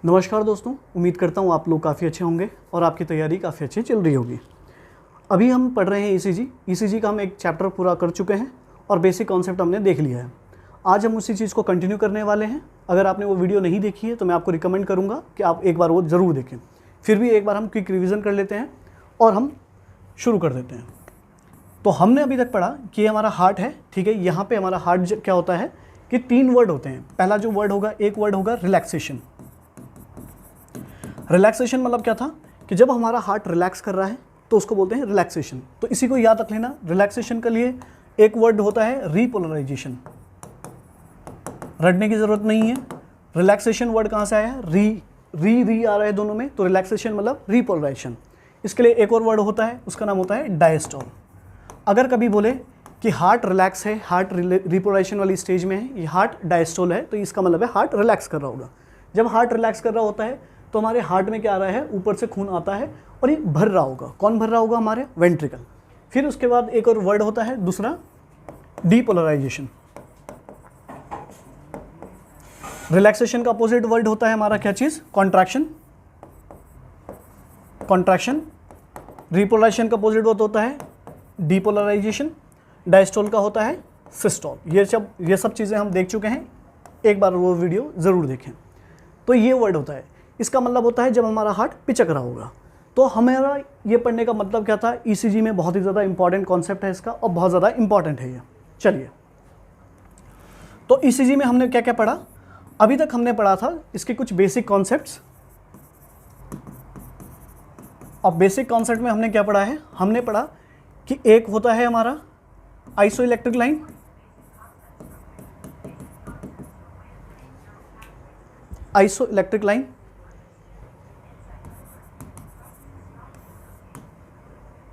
नमस्कार दोस्तों, उम्मीद करता हूँ आप लोग काफ़ी अच्छे होंगे और आपकी तैयारी काफ़ी अच्छी चल रही होगी। अभी हम पढ़ रहे हैं ईसीजी का हम एक चैप्टर पूरा कर चुके हैं और बेसिक कॉन्सेप्ट हमने देख लिया है। आज हम उसी चीज़ को कंटिन्यू करने वाले हैं। अगर आपने वो वीडियो नहीं देखी है तो मैं आपको रिकमेंड करूँगा कि आप एक बार वो ज़रूर देखें। फिर भी एक बार हम क्विक रिविज़न कर लेते हैं और हम शुरू कर देते हैं। तो हमने अभी तक पढ़ा कि ये हमारा हार्ट है, ठीक है। यहाँ पर हमारा हार्ट क्या होता है कि 3 वर्ड होते हैं। पहला जो वर्ड होगा, एक वर्ड होगा रिलैक्सेशन। रिलैक्सेशन मतलब क्या था कि जब हमारा हार्ट रिलैक्स कर रहा है तो उसको बोलते हैं रिलैक्सेशन। तो इसी को याद रख लेना। रिलैक्सेशन के लिए एक वर्ड होता है रीपोलराइजेशन। रटने की ज़रूरत नहीं है। रिलैक्सेशन वर्ड कहाँ से आया है? री आ रहा है दोनों में, तो रिलैक्सेशन मतलब रीपोलराइजेशन। इसके लिए एक और वर्ड होता है, उसका नाम होता है डायस्टोल। अगर कभी बोले कि हार्ट रिलैक्स है, हार्ट रिपोलराइजेशन वाली स्टेज में है, ये हार्ट डायस्टोल है, तो इसका मतलब है हार्ट रिलैक्स कर रहा होगा। जब हार्ट रिलैक्स कर रहा होता है तो हमारे हार्ट में क्या आ रहा है, ऊपर से खून आता है और ये भर रहा होगा। कौन भर रहा होगा? हमारे वेंट्रिकल। फिर उसके बाद एक और वर्ड होता है दूसरा, डीपोलराइजेशन। रिलैक्सेशन का अपोजिट वर्ड होता है हमारा क्या चीज़? कॉन्ट्रैक्शन। कॉन्ट्रैक्शन। रिपोलराइजेशन का अपोजिट वर्ड होता है डीपोलराइजेशन। डायस्टोल का होता है सिस्टोल। ये सब चीज़ें हम देख चुके हैं, एक बार वो वीडियो ज़रूर देखें। तो ये वर्ड होता है, इसका मतलब होता है जब हमारा हार्ट पिचक रहा होगा। तो हमारा ये पढ़ने का मतलब क्या था? ईसीजी में बहुत ही ज़्यादा इंपॉर्टेंट कॉन्सेप्ट है इसका और बहुत ज़्यादा इंपॉर्टेंट है ये। चलिए, तो ईसीजी में हमने क्या क्या पढ़ा? अभी तक हमने पढ़ा था इसके कुछ बेसिक कॉन्सेप्ट्स। और बेसिक कॉन्सेप्ट में हमने क्या पढ़ा है? हमने पढ़ा कि एक होता है हमारा आइसोइलेक्ट्रिक लाइन, आइसोइलेक्ट्रिक लाइन।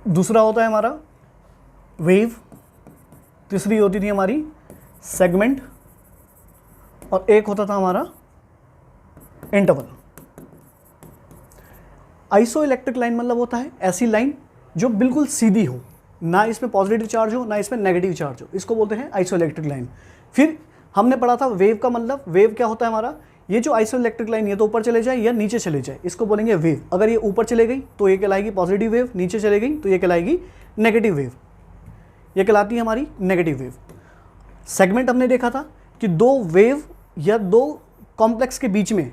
दूसरा होता है हमारा वेव। तीसरी होती थी हमारी सेगमेंट। और एक होता था हमारा इंटरवल। आइसोइलेक्ट्रिक लाइन मतलब होता है ऐसी लाइन जो बिल्कुल सीधी हो, ना इसमें पॉजिटिव चार्ज हो ना इसमें नेगेटिव चार्ज हो, इसको बोलते हैं आइसोइलेक्ट्रिक लाइन। फिर हमने पढ़ा था वेव का मतलब। वेव क्या होता है हमारा? ये जो आइसोइलेक्ट्रिक लाइन ये तो ऊपर चले जाए या नीचे चले जाए, इसको बोलेंगे वेव। अगर ये ऊपर चले गई तो ये कहलाएगी पॉजिटिव वेव, नीचे चले गई तो ये कहलाएगी नेगेटिव वेव। ये कहलाती है हमारी नेगेटिव वेव। सेगमेंट हमने देखा था कि 2 वेव या 2 कॉम्प्लेक्स के बीच में,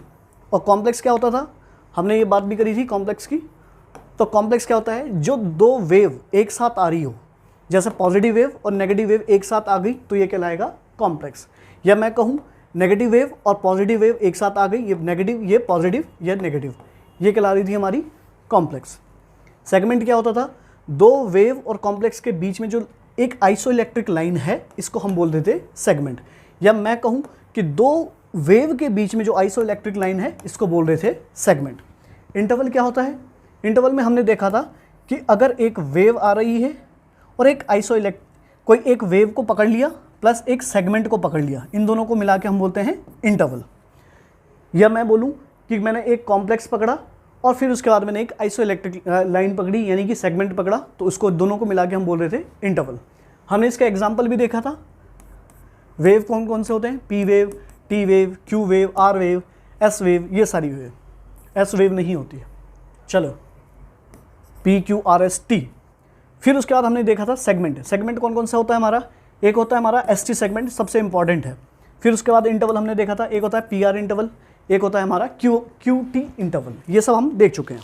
और कॉम्प्लेक्स क्या होता था, हमने ये बात भी करी थी कॉम्प्लेक्स की। तो कॉम्प्लेक्स क्या होता है? जो 2 वेव एक साथ आ रही हो, जैसे पॉजिटिव वेव और नेगेटिव वेव एक साथ आ गई तो ये कहलाएगा कॉम्प्लेक्स। या मैं कहूँ नेगेटिव वेव और पॉजिटिव वेव एक साथ आ गई, ये नेगेटिव ये पॉजिटिव ये नेगेटिव, ये कहला रही थी हमारी कॉम्प्लेक्स। सेगमेंट क्या होता था? 2 वेव और कॉम्प्लेक्स के बीच में जो एक आइसोइलेक्ट्रिक लाइन है, इसको हम बोल देते सेगमेंट। या मैं कहूँ कि 2 वेव के बीच में जो आइसोइलेक्ट्रिक लाइन है, इसको बोल रहे थे सेगमेंट। इंटरवल क्या होता है? इंटरवल में हमने देखा था कि अगर एक वेव आ रही है और एक कोई एक वेव को पकड़ लिया प्लस एक सेगमेंट को पकड़ लिया, इन दोनों को मिला के हम बोलते हैं इंटरवल। या मैं बोलूं कि मैंने एक कॉम्प्लेक्स पकड़ा और फिर उसके बाद मैंने एक आइसोइलेक्ट्रिक लाइन पकड़ी, यानी कि सेगमेंट पकड़ा, तो उसको दोनों को मिला के हम बोल रहे थे इंटरवल। हमने इसका एग्जाम्पल भी देखा था। वेव कौन कौन से होते हैं? P wave, T wave, Q wave, R wave, S wave, ये सारी वेव। एस वेव नहीं होती है। चलो, P Q R S T. फिर उसके बाद हमने देखा था सेगमेंट। सेगमेंट कौन कौन सा होता है हमारा? एक होता है हमारा एस टी सेगमेंट, सबसे इंपॉर्टेंट है। फिर उसके बाद इंटरवल हमने देखा था, एक होता है पी आर इंटरवल, एक होता है हमारा क्यू टी इंटरवल। ये सब हम देख चुके हैं।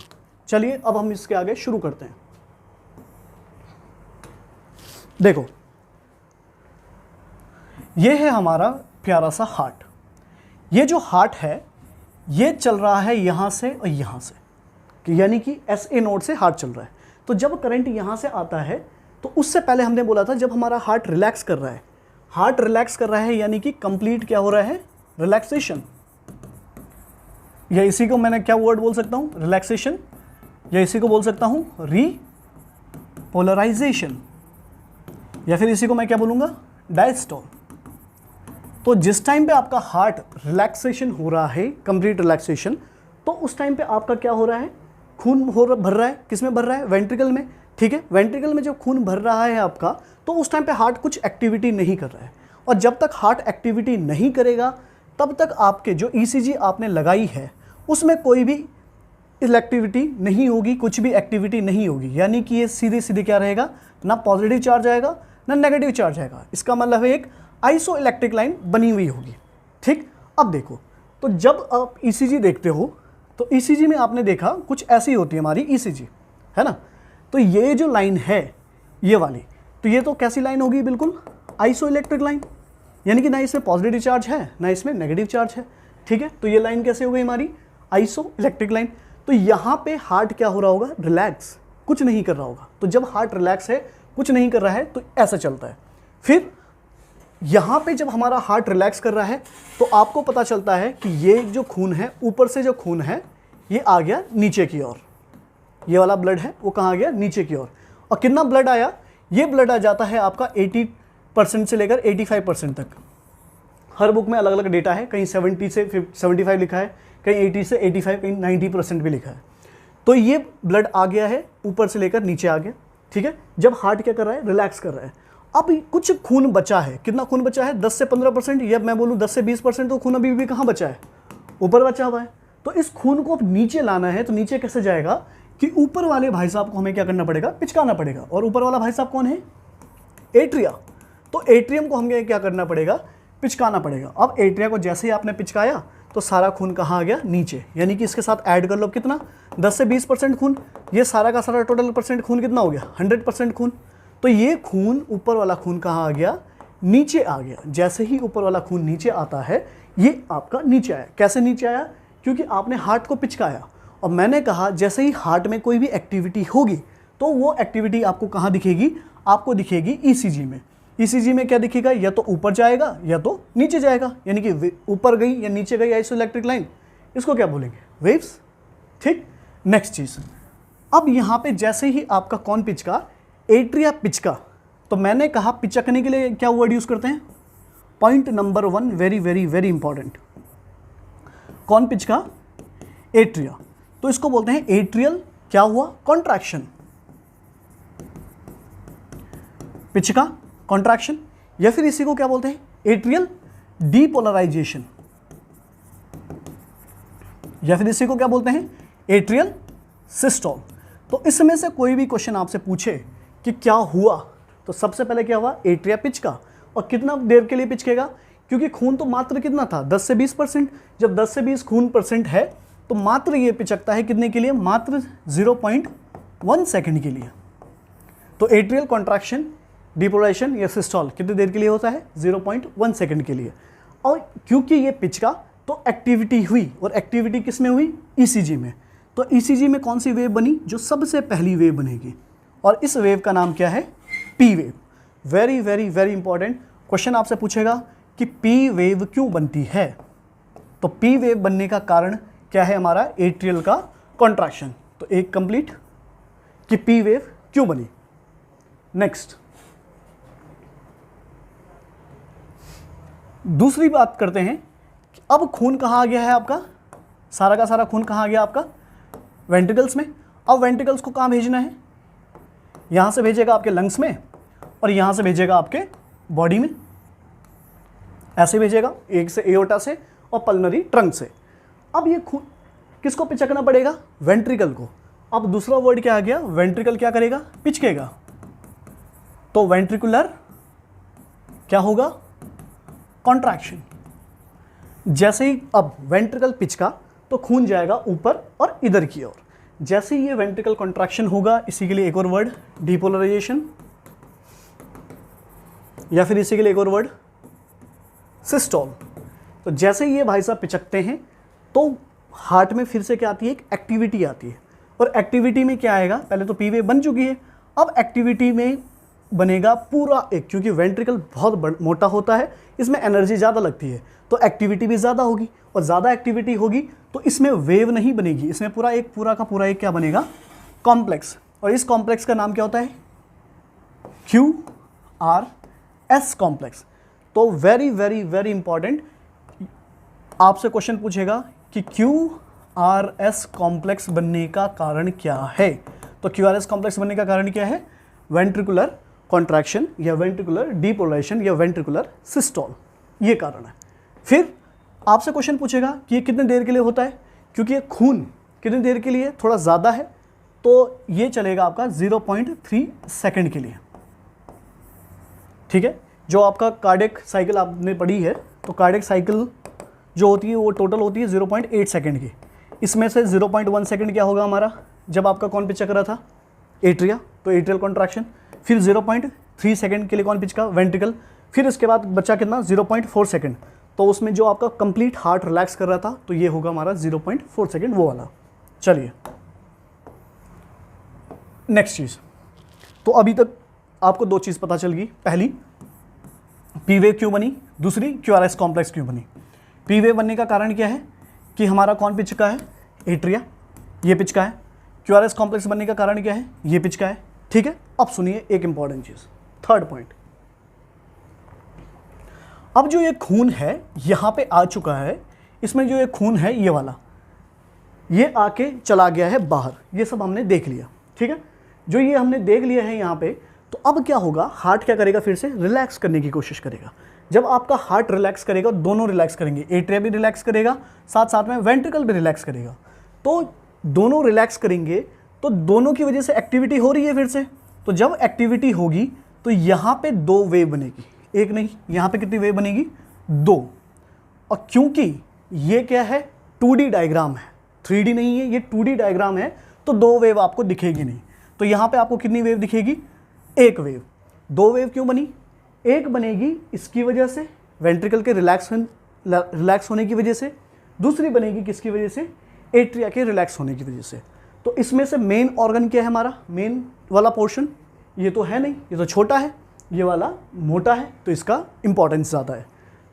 चलिए अब हम इसके आगे शुरू करते हैं। देखो, ये है हमारा प्यारा सा हार्ट। ये जो हार्ट है ये चल रहा है यहाँ से और यहाँ से, यानी कि एस ए नोड से हार्ट चल रहा है। तो जब करंट यहाँ से आता है तो उससे पहले हमने बोला था जब हमारा हार्ट रिलैक्स कर रहा है, हार्ट रिलैक्स कर रहा है यानी कि कंप्लीट क्या हो रहा है? रिलैक्सेशन। या इसी को मैंने क्या वर्ड बोल सकता हूँ? रिलैक्सेशन। या इसी को बोल सकता हूँ रीपोलराइजेशन। या फिर इसी को मैं क्या बोलूँगा? डायस्टोल। तो जिस टाइम पे आपका हार्ट रिलैक्सेशन हो रहा है, कंप्लीट रिलैक्सेशन, तो उस टाइम पे आपका क्या हो रहा है? खून भर रहा है। किस में भर रहा है? वेंट्रिकल में, ठीक है। वेंट्रिकल में जब खून भर रहा है आपका, तो उस टाइम पे हार्ट कुछ एक्टिविटी नहीं कर रहा है। और जब तक हार्ट एक्टिविटी नहीं करेगा तब तक आपके जो ईसीजी आपने लगाई है उसमें कोई भी इलेक्ट्रिविटी नहीं होगी, कुछ भी एक्टिविटी नहीं होगी, यानी कि ये सीधे सीधे क्या रहेगा, ना पॉजिटिव चार्ज आएगा ना नेगेटिव चार्ज आएगा। इसका मतलब है एक आइसो इलेक्ट्रिक लाइन बनी हुई होगी। ठीक, अब देखो, तो जब आप ईसीजी देखते हो तो ईसीजी में आपने देखा कुछ ऐसी होती है हमारी ईसीजी, है ना। तो ये जो लाइन है ये वाली, तो ये तो कैसी लाइन होगी, बिल्कुल आइसो इलेक्ट्रिक लाइन, यानी कि ना इसमें पॉजिटिव चार्ज है ना इसमें नेगेटिव चार्ज है। ठीक है, तो ये लाइन कैसे हो गई हमारी, आइसो इलेक्ट्रिक लाइन। तो यहाँ पे हार्ट क्या हो रहा होगा, रिलैक्स, कुछ नहीं कर रहा होगा। तो जब हार्ट रिलैक्स है, कुछ नहीं कर रहा है, तो ऐसा चलता है। फिर यहाँ पे जब हमारा हार्ट रिलैक्स कर रहा है तो आपको पता चलता है कि ये जो खून है, ऊपर से जो खून है ये आ गया नीचे की ओर, ये वाला ब्लड है वो कहाँ आ गया, नीचे की ओर। और कितना ब्लड आया, ये ब्लड आ जाता है आपका 80% से लेकर 85% तक। हर बुक में अलग अलग डेटा है, कहीं 70 से 75 लिखा है, कहीं 80 से 85, कहीं 90% भी लिखा है। तो ये ब्लड आ गया है, ऊपर से लेकर नीचे आ गया। ठीक है, जब हार्ट क्या कर रहा है, रिलैक्स कर रहा है। अब कुछ खून बचा है, कितना खून बचा है, 10 से 15%, या मैं बोलूँ 10 से 20%, तो खून अभी भी कहाँ बचा है, ऊपर बचा हुआ है। तो इस खून को अब नीचे लाना है, तो नीचे कैसे जाएगा कि ऊपर वाले भाई साहब को हमें क्या करना पड़ेगा, पिचकाना पड़ेगा। और ऊपर वाला भाई साहब कौन है, एट्रिया। तो एट्रियम को हमें क्या करना पड़ेगा, पिचकाना पड़ेगा। अब एट्रिया को जैसे ही आपने पिचकाया तो सारा खून कहाँ आ गया, नीचे, यानी कि इसके साथ ऐड कर लो कितना, 10 से 20% खून, ये सारा का सारा टोटल परसेंट खून कितना हो गया, 100% खून। तो ये खून, ऊपर वाला खून कहाँ आ गया, नीचे आ गया। जैसे ही ऊपर वाला खून नीचे आता है, ये आपका नीचे आया। कैसे नीचे आया, क्योंकि आपने हार्ट को पिचकाया। और मैंने कहा जैसे ही हार्ट में कोई भी एक्टिविटी होगी तो वो एक्टिविटी आपको कहाँ दिखेगी, आपको दिखेगी ईसीजी में। ईसीजी में क्या दिखेगा, या तो ऊपर जाएगा या तो नीचे जाएगा, यानी कि ऊपर गई या नीचे गई आइसो इलेक्ट्रिक लाइन, इसको क्या बोलेंगे, वेव्स। ठीक, नेक्स्ट चीज़, अब यहाँ पे जैसे ही आपका कौन पिचका, एट्रिया पिचका, तो मैंने कहा पिचकने के लिए क्या वर्ड यूज़ करते हैं, point number 1 very very very important. कौन पिचका, एट्रिया, तो इसको बोलते हैं एट्रियल क्या हुआ, कॉन्ट्रैक्शन। पिचका, कॉन्ट्रैक्शन, या फिर इसी को क्या बोलते हैं, एट्रियल डीपोलराइजेशन, या फिर इसी को क्या बोलते हैं, एट्रियल सिस्टोल। तो इसमें से कोई भी क्वेश्चन आपसे पूछे कि क्या हुआ, तो सबसे पहले क्या हुआ, एट्रिया पिचका। और कितना देर के लिए पिचकेगा, क्योंकि खून तो मात्र कितना था, 10 से 20%। जब 10 से 20 खून परसेंट है तो मात्र ये पिचकता है कितने के लिए, मात्र 0.1 सेकंड के लिए। तो एट्रियल कॉन्ट्रैक्शन, डिपोलाइजेशन या सिस्टोल कितनी देर के लिए होता है, 0.1 सेकंड के लिए। और क्योंकि ये पिचका तो एक्टिविटी हुई, और एक्टिविटी किस में हुई, ईसीजी में। तो ईसीजी में कौन सी वेव बनी, जो सबसे पहली वेव बनेगी, और इस वेव का नाम क्या है, P wave. Very very very important question आपसे पूछेगा कि पी वेव क्यों बनती है। तो पी वेव बनने का कारण क्या है, हमारा एट्रियल का कॉन्ट्रैक्शन। तो एक कंप्लीट कि पी वेव क्यों बनी। नेक्स्ट, दूसरी बात करते हैं कि अब खून कहाँ आ गया है आपका, सारा का सारा खून कहाँ आ गया आपका, वेंट्रिकल्स में। अब वेंट्रिकल्स को कहाँ भेजना है, यहाँ से भेजेगा आपके लंग्स में, और यहाँ से भेजेगा आपके बॉडी में, ऐसे भेजेगा, एक से एओर्टा से और पल्मोनरी ट्रंक से। अब ये खून किसको पिचकना पड़ेगा, वेंट्रिकल को। अब दूसरा वर्ड क्या आ गया, वेंट्रिकल क्या करेगा, पिचकेगा। तो वेंट्रिकुलर क्या होगा, कॉन्ट्रैक्शन। जैसे ही अब वेंट्रिकल पिचका तो खून जाएगा ऊपर और इधर की ओर। जैसे ही ये वेंट्रिकल कॉन्ट्रैक्शन होगा, इसी के लिए एक और वर्ड डिपोलराइजेशन, या फिर इसी के लिए एक और वर्ड सिस्टोल। तो जैसे ही ये भाई साहब पिचकते हैं तो हार्ट में फिर से क्या आती है, एक एक्टिविटी आती है। और एक्टिविटी में क्या आएगा, पहले तो पी वेव बन चुकी है, अब एक्टिविटी में बनेगा पूरा एक, क्योंकि वेंट्रिकल बहुत मोटा होता है, इसमें एनर्जी ज़्यादा लगती है, तो एक्टिविटी भी ज़्यादा होगी, और ज़्यादा एक्टिविटी होगी तो इसमें वेव नहीं बनेगी, इसमें पूरा का पूरा एक क्या बनेगा, कॉम्प्लेक्स। और इस कॉम्प्लेक्स का नाम क्या होता है, QRS कॉम्प्लेक्स। तो वेरी वेरी वेरी इंपॉर्टेंट, आपसे क्वेश्चन पूछेगा कि QRS कॉम्प्लेक्स बनने का कारण क्या है। तो QRS कॉम्प्लेक्स बनने का कारण क्या है, वेंट्रिकुलर कॉन्ट्रैक्शन या वेंट्रिकुलर डीपोलराइजेशन या वेंट्रिकुलर सिस्टोल, ये कारण है। फिर आपसे क्वेश्चन पूछेगा कि ये कितने देर के लिए होता है, क्योंकि ये खून कितनी देर के लिए थोड़ा ज़्यादा है, तो ये चलेगा आपका 0.3 सेकंड के लिए। ठीक है, जो आपका कार्डियक साइकिल आपने पढ़ी है, तो कार्डियक साइकिल जो होती है वो टोटल होती है 0.8 सेकंड की। इसमें से 0.1 सेकंड क्या होगा हमारा, जब आपका कौन पिच कर रहा था, एट्रिया, तो एट्रियल कॉन्ट्रैक्शन। फिर 0.3 सेकंड के लिए कौन पिच का, वेंट्रिकल। फिर इसके बाद बचा कितना, 0.4 सेकंड, तो उसमें जो आपका कंप्लीट हार्ट रिलैक्स कर रहा था, तो ये होगा हमारा 0.4 सेकंड वो वाला। चलिए नेक्स्ट चीज़, तो अभी तक आपको दो चीज़ पता चल गई। पहली, पी वेव क्यों बनी, दूसरी क्यूआरएस कॉम्प्लेक्स क्यों बनी। पी वेव बनने का कारण क्या है कि हमारा कौन पिच का है, एट्रिया, ये पिच का है। क्यूआरएस कॉम्प्लेक्स बनने का कारण क्या है, ये पिच का है। ठीक है, अब सुनिए एक इंपॉर्टेंट चीज़, थर्ड पॉइंट। अब जो ये खून है यहाँ पे आ चुका है, इसमें जो ये खून है ये वाला, ये आके चला गया है बाहर, ये सब हमने देख लिया। ठीक है, जो ये हमने देख लिया है यहाँ पे, तो अब क्या होगा, हार्ट क्या करेगा, फिर से रिलैक्स करने की कोशिश करेगा। जब आपका हार्ट रिलैक्स करेगा, दोनों रिलैक्स करेंगे, एट्रिया भी रिलैक्स करेगा, साथ साथ में वेंट्रिकल भी रिलैक्स करेगा। तो दोनों रिलैक्स करेंगे, तो दोनों की वजह से एक्टिविटी हो रही है फिर से। तो जब एक्टिविटी होगी तो यहाँ पे दो वेव बनेगी, एक नहीं, यहाँ पे कितनी वेव बनेगी, दो। और क्योंकि ये क्या है, 2D डायग्राम है, 3D नहीं है, ये 2D डायग्राम है, तो दो वेव आपको दिखेगी नहीं। तो यहाँ पे आपको कितनी वेव दिखेगी, एक वेव। दो वेव क्यों बनी, एक बनेगी इसकी वजह से, वेंट्रिकल के रिलैक्स होने की वजह से, दूसरी बनेगी किसकी वजह से, एट्रिया के रिलैक्स होने की वजह से। तो इसमें से मेन ऑर्गन क्या है हमारा, मेन वाला पोर्शन, ये तो है नहीं, ये तो छोटा है, ये वाला मोटा है, तो इसका इंपॉर्टेंस ज़्यादा है।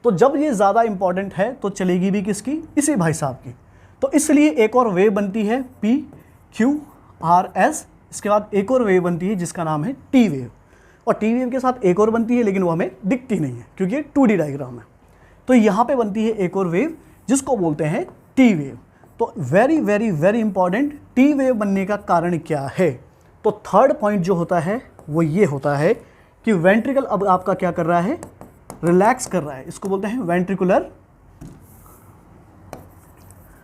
तो जब ये ज़्यादा इंपॉर्टेंट है तो चलेगी भी किसकी, इसी भाई साहब की। तो इसलिए एक और वेव बनती है PQRS, इसके बाद एक और वेव बनती है जिसका नाम है T वेव, और T वेव के साथ एक और बनती है, लेकिन वो हमें दिखती नहीं है क्योंकि ये 2D डायग्राम है। तो यहाँ पे बनती है एक और वेव जिसको बोलते हैं T वेव। तो very very very important, T wave बनने का कारण क्या है। तो थर्ड पॉइंट जो होता है वो ये होता है कि वेंट्रिकल अब आपका क्या कर रहा है, रिलैक्स कर रहा है, इसको बोलते हैं वेंट्रिकुलर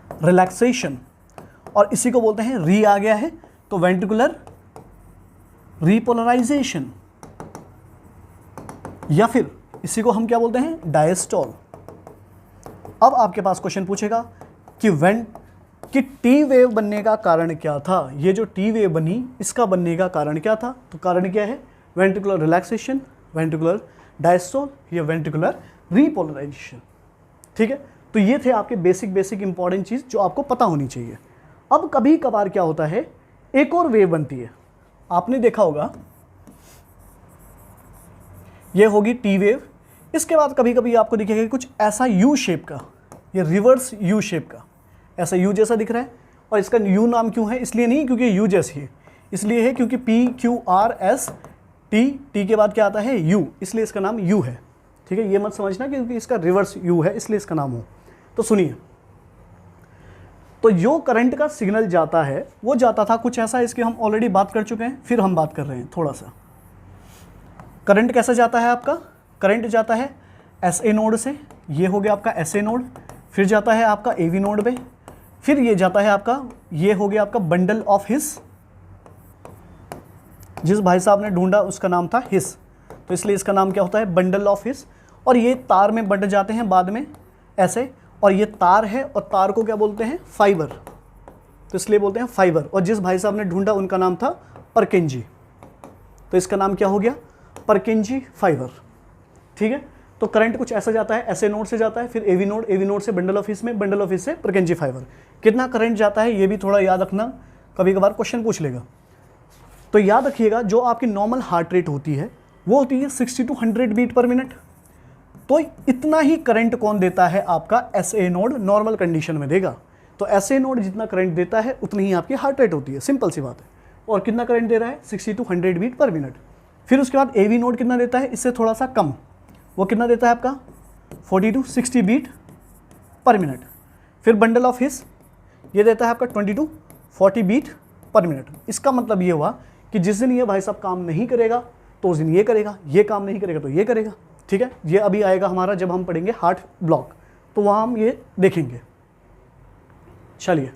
रिलैक्सेशन, और इसी को बोलते हैं, री आ गया है तो वेंट्रिकुलर रीपोलराइजेशन, या फिर इसी को हम क्या बोलते हैं, डायस्टोल। अब आपके पास क्वेश्चन पूछेगा कि टी वेव बनने का कारण क्या था, ये जो टी वेव बनी इसका बनने का कारण क्या था। तो कारण क्या है, वेंट्रिकुलर रिलैक्सेशन, वेंट्रिकुलर डायस्टोल या वेंट्रिकुलर रीपोलराइजेशन। ठीक है, तो ये थे आपके बेसिक इंपॉर्टेंट चीज़ जो आपको पता होनी चाहिए। अब कभी कभार क्या होता है, एक और वेव बनती है, आपने देखा होगा, ये होगी टी वेव। इसके बाद कभी कभी आपको दिखेगा कुछ ऐसा यू शेप का, ये रिवर्स यू शेप का, ऐसा यू जैसा दिख रहा है। और इसका यू नाम क्यों है, इसलिए नहीं क्योंकि यू जैसी है, इसलिए है क्योंकि PQRS, टी के बाद क्या आता है, यू, इसलिए इसका नाम यू है। ठीक है, ये मत समझना क्योंकि इसका रिवर्स यू है इसलिए इसका नाम हो। तो सुनिए, तो जो करंट का सिग्नल जाता है वो जाता था कुछ ऐसा, इसकी हम ऑलरेडी बात कर चुके हैं, फिर हम बात कर रहे हैं थोड़ा सा। करंट कैसा जाता है आपका, करंट जाता है SA नोड से, ये हो गया आपका SA नोड, फिर जाता है आपका AV नोड पे, फिर ये जाता है आपका, ये हो गया आपका बंडल ऑफ हिस, जिस भाई साहब ने ढूंढा उसका नाम था हिस, तो इसलिए इसका नाम क्या होता है, बंडल ऑफ हिस। और ये तार में बंट जाते हैं बाद में ऐसे, और ये तार है, और तार को क्या बोलते हैं, फाइबर, तो इसलिए बोलते हैं फाइबर। और जिस भाई साहब ने ढूंढा उनका नाम था परकिंजी, तो इसका नाम क्या हो गया, परकिंजी फाइबर। ठीक है, तो करंट कुछ ऐसा जाता है, SA नोड से जाता है, फिर AV नोड से बंडल ऑफ हिस में, बंडल ऑफ हिस से परकिंजी फाइबर। कितना करंट जाता है ये भी थोड़ा याद रखना, कभी कभार क्वेश्चन पूछ लेगा। तो याद रखिएगा, जो आपकी नॉर्मल हार्ट रेट होती है वो होती है 60 to 100 बीट पर मिनट। तो इतना ही करंट कौन देता है, आपका SA नोड नॉर्मल कंडीशन में देगा। तो SA नोड जितना करंट देता है उतनी ही आपकी हार्ट रेट होती है, सिंपल सी बात है। और कितना करंट दे रहा है, 60 to 100 बीट पर मिनट। फिर उसके बाद AV नोड कितना देता है, इससे थोड़ा सा कम, वो कितना देता है आपका 40 to 60 बीट पर मिनट। फिर बंडल ऑफ हिस, ये देता है आपका 20 to 40 बीट पर मिनट। इसका मतलब ये हुआ कि जिस दिन ये भाई साहब काम नहीं करेगा तो उस दिन ये करेगा, ये काम नहीं करेगा तो ये करेगा। ठीक है, ये अभी आएगा हमारा जब हम पढ़ेंगे हार्ट ब्लॉक, तो वहाँ हम ये देखेंगे। चलिए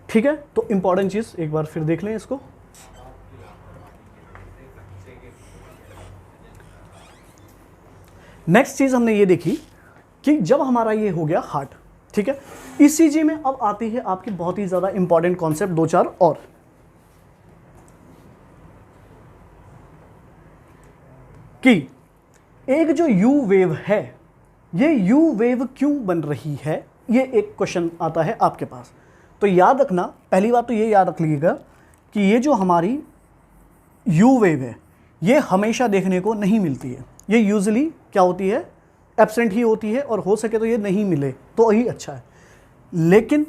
ठीक है, तो इंपॉर्टेंट चीज एक बार फिर देख लें इसको। नेक्स्ट चीज हमने ये देखी कि जब हमारा ये हो गया हार्ट, ठीक है, ईसीजी में अब आती है आपकी बहुत ही ज्यादा इंपॉर्टेंट कॉन्सेप्ट, दो चार और, कि एक जो यू वेव है, ये यू वेव क्यों बन रही है, ये एक क्वेश्चन आता है आपके पास। तो याद रखना, पहली बात तो ये याद रख लीजिएगा कि ये जो हमारी यू वेव है ये हमेशा देखने को नहीं मिलती है, ये यूजुअली क्या होती है, एब्सेंट ही होती है, और हो सके तो ये नहीं मिले तो ही अच्छा है। लेकिन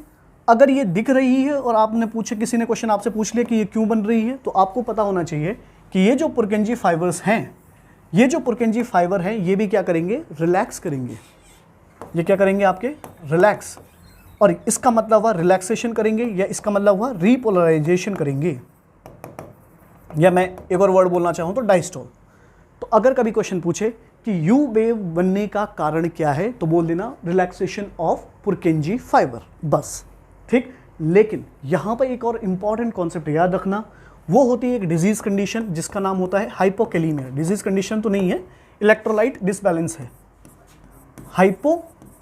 अगर ये दिख रही है और आपने पूछे, किसी ने क्वेश्चन आपसे पूछ लिया कि ये क्यों बन रही है, तो आपको पता होना चाहिए कि ये जो पुरकेंजी फाइबर्स हैं, ये जो पुरकेंजी फाइबर हैं, ये भी क्या करेंगे, रिलैक्स करेंगे। ये क्या करेंगे आपके, रिलैक्स, और इसका मतलब हुआ रिलैक्सेशन करेंगे, या इसका मतलब हुआ रीपोलराइजेशन करेंगे, या मैं एक और वर्ड बोलना चाहूँ तो डाइस्टोल। तो अगर कभी क्वेश्चन पूछे कि यू वेव बनने का कारण क्या है, तो बोल देना रिलैक्सेशन ऑफ पुरकेंजी फाइबर, बस, ठीक। लेकिन यहाँ पर एक और इंपॉर्टेंट कॉन्सेप्ट याद रखना, वो होती है एक डिजीज कंडीशन जिसका नाम होता है हाइपोकैलीमिया। डिजीज कंडीशन तो नहीं है, इलेक्ट्रोलाइट डिसबैलेंस है, hypokalaemia,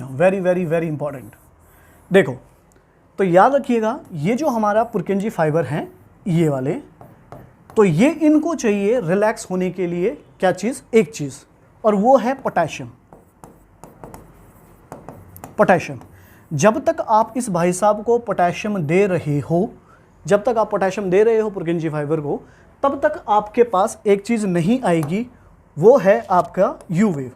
very very very important. देखो तो याद रखिएगा, ये जो हमारा पुरकेंजी फाइबर हैं ये वाले, तो ये इनको चाहिए रिलैक्स होने के लिए क्या चीज़, एक चीज़, और वो है पोटेशियम। पोटेशियम, जब तक आप इस भाई साहब को पोटेशियम दे रहे हो, जब तक आप पोटेशियम दे रहे हो पुरकेंजी फाइबर को, तब तक आपके पास एक चीज़ नहीं आएगी, वो है आपका यू वेव।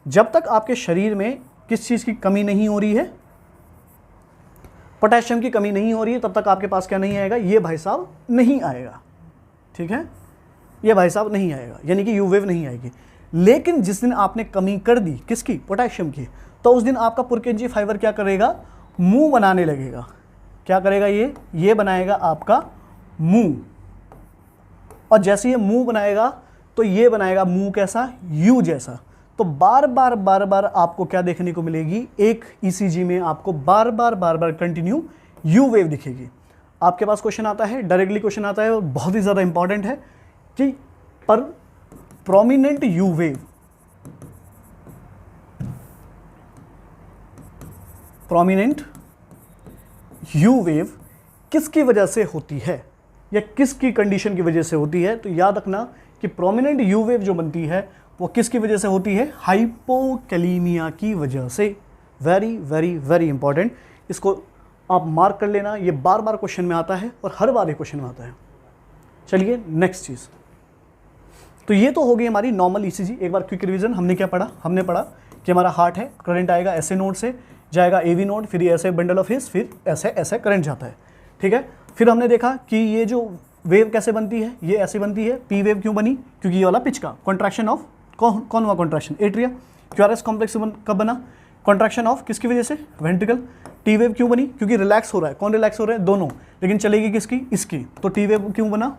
जब तक आपके शरीर में किस चीज़ की कमी नहीं हो रही है, पोटेशियम की कमी नहीं हो रही है, तब तक आपके पास क्या नहीं आएगा, ये भाई साहब नहीं आएगा, ठीक है, ये भाई साहब नहीं आएगा, यानी कि यू वेव नहीं आएगी। लेकिन जिस दिन आपने कमी कर दी किसकी, पोटेशियम की, तो उस दिन आपका पुरकेंजी फाइबर क्या करेगा, मुंह बनाने लगेगा। क्या करेगा, ये बनाएगा आपका मुंह, और जैसे ये मुंह बनाएगा तो ये बनाएगा मुंह कैसा, यू जैसा। तो बार बार आपको क्या देखने को मिलेगी, एक ईसीजी में आपको बार बार कंटिन्यू यू वेव दिखेगी। आपके पास क्वेश्चन आता है, डायरेक्टली क्वेश्चन आता है और बहुत ही ज़्यादा इंपॉर्टेंट है कि पर prominent you wave, prominent you wave किसकी वजह से होती है, या किसकी कंडीशन की वजह से होती है। तो याद रखना कि प्रोमिनेंट यू वेव जो बनती है वो किसकी वजह से होती है, हाइपोकैलीमिया की वजह से। वेरी वेरी वेरी इंपॉर्टेंट, इसको आप मार्क कर लेना, ये बार बार क्वेश्चन में आता है और हर बार ये क्वेश्चन में आता है। चलिए नेक्स्ट चीज़, तो ये तो हो गई हमारी नॉर्मल ईसीजी। एक बार क्विक रिवीजन, हमने क्या पढ़ा, हमने पढ़ा कि हमारा हार्ट है, करंट आएगा ऐसे नोड से, जाएगा एवी नोड, फिर ये ऐसे बंडल ऑफ हिस, फिर ऐसे ऐसे करंट जाता है, ठीक है। फिर हमने देखा कि ये जो वेव कैसे बनती है, ये ऐसे बनती है। पी वेव क्यों बनी, क्योंकि ये वाला पिच का कॉन्ट्रैक्शन ऑफ, कौन हुआ कॉन्ट्रैक्शन, एट्रिया। क्यूआरएस कॉम्प्लेक्स कब बना, कॉन्ट्रैक्शन ऑफ किसकी वजह से, वेंट्रिकल। टी वेव क्यों बनी, क्योंकि रिलैक्स हो रहा है, कौन रिलैक्स हो रहा है, दोनों, लेकिन चलेगी किसकी, इसकी। तो टी वेव क्यों बना,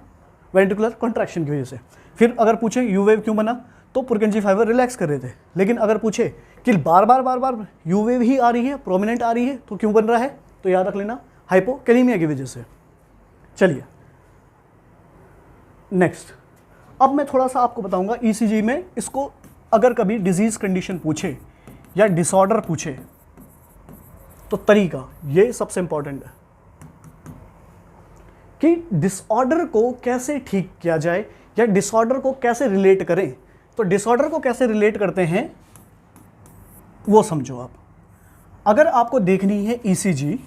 वेंट्रिकुलर कॉन्ट्रैक्शन की वजह से। फिर अगर पूछे यू वेव क्यों बना, तो पुरकेंजी फाइबर रिलैक्स कर रहे थे। लेकिन अगर पूछे कि बार बार यू वेव ही आ रही है, प्रोमिनेंट आ रही है, तो क्यों बन रहा है, तो याद रख लेना हाइपोकैलीमिया की वजह से। चलिए नेक्स्ट, अब मैं थोड़ा सा आपको बताऊंगा ईसीजी में, इसको अगर कभी डिजीज कंडीशन पूछे या डिसऑर्डर पूछे तो तरीका, ये सबसे इंपॉर्टेंट है कि डिसऑर्डर को कैसे ठीक किया जाए या डिसऑर्डर को कैसे रिलेट करें। तो डिसऑर्डर को कैसे रिलेट करते हैं वो समझो आप। अगर आपको देखनी है ईसीजी,